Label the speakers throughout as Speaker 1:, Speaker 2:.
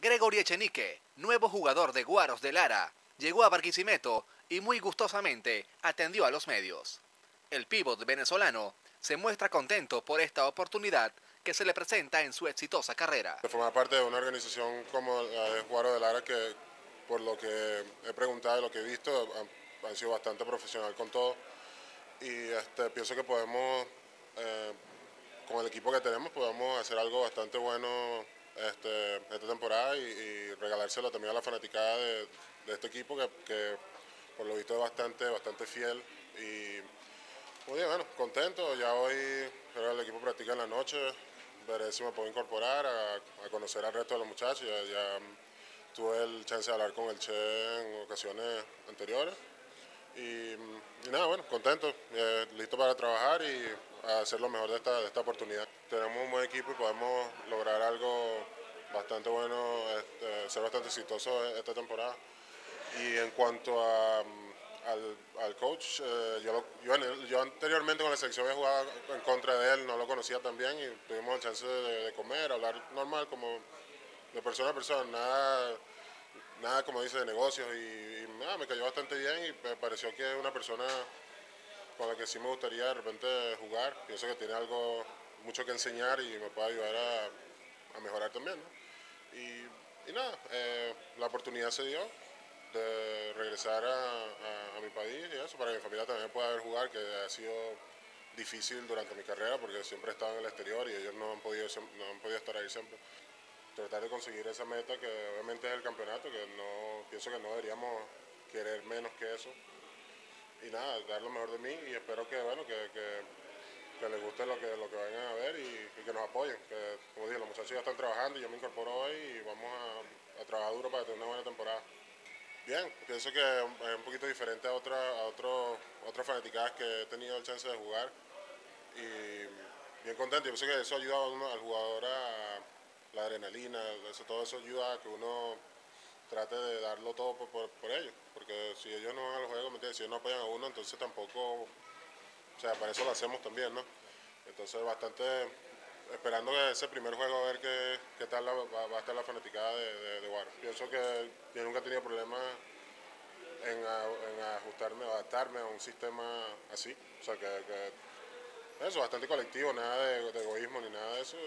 Speaker 1: Gregory Echenique, nuevo jugador de Guaros de Lara, llegó a Barquisimeto y muy gustosamente atendió a los medios. El pívot venezolano se muestra contento por esta oportunidad que se le presenta en su exitosa carrera.
Speaker 2: De formar parte de una organización como la de Guaros de Lara, que por lo que he preguntado y lo que he visto, han sido bastante profesional con todo. Y pienso que podemos, con el equipo que tenemos, podemos hacer algo bastante bueno esta temporada y regalárselo también a la fanaticada de este equipo que por lo visto es bastante fiel. Y muy bien, bueno, contento. Ya hoy el equipo practica en la noche, veré si me puedo incorporar a conocer al resto de los muchachos. Ya tuve el chance de hablar con el Che en ocasiones anteriores. Y nada, bueno, contento, listo para trabajar y hacer lo mejor de esta oportunidad. Tenemos un buen equipo y podemos lograr algo bastante bueno, ser bastante exitoso esta temporada. Y en cuanto al coach, yo anteriormente con la selección había jugado en contra de él, no lo conocía tan bien y tuvimos el chance de comer, hablar normal, como de persona a persona, nada como dice de negocios y me cayó bastante bien y me pareció que es una persona con la que sí me gustaría de repente jugar. Pienso que tiene mucho que enseñar y me puede ayudar a mejorar también, ¿no? Y nada, la oportunidad se dio de regresar a mi país y eso, para que mi familia también pueda jugar, que ha sido difícil durante mi carrera porque siempre he estado en el exterior y ellos no han podido estar ahí siempre. Tratar de conseguir esa meta que obviamente es el campeonato, que pienso que no deberíamos querer menos que eso. Y nada, dar lo mejor de mí y espero que les guste lo que vayan a ver y que nos apoyen. Que, como dije, los muchachos ya están trabajando y yo me incorporo hoy y vamos a trabajar duro para tener una buena temporada. Bien, pienso que es un poquito diferente a otras fanaticadas que he tenido el chance de jugar y bien contento. Yo pienso que eso ayuda al jugador a la adrenalina, todo eso ayuda a que uno trate de darlo todo por ellos, porque si ellos no van al juego, si ellos no apoyan a uno, entonces tampoco, o sea, para eso lo hacemos también, ¿no? Entonces bastante esperando que ese primer juego a ver qué tal va a estar la fanaticada de Guaro. Pienso que yo nunca he tenido problemas en adaptarme a un sistema así, o sea que eso, bastante colectivo, nada de egoísmo ni nada de eso.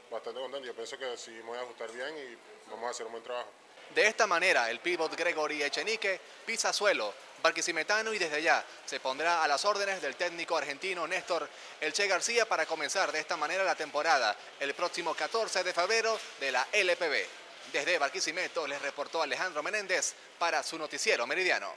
Speaker 2: Bastante contento, yo pienso que sí me voy a ajustar bien y vamos a hacer un buen trabajo.
Speaker 1: De esta manera, el pívot Gregory Echenique pisa suelo barquisimetano y desde ya se pondrá a las órdenes del técnico argentino Néstor El Che García para comenzar de esta manera la temporada el próximo 14 de febrero de la LPB. Desde Barquisimeto les reportó Alejandro Menéndez para su noticiero meridiano.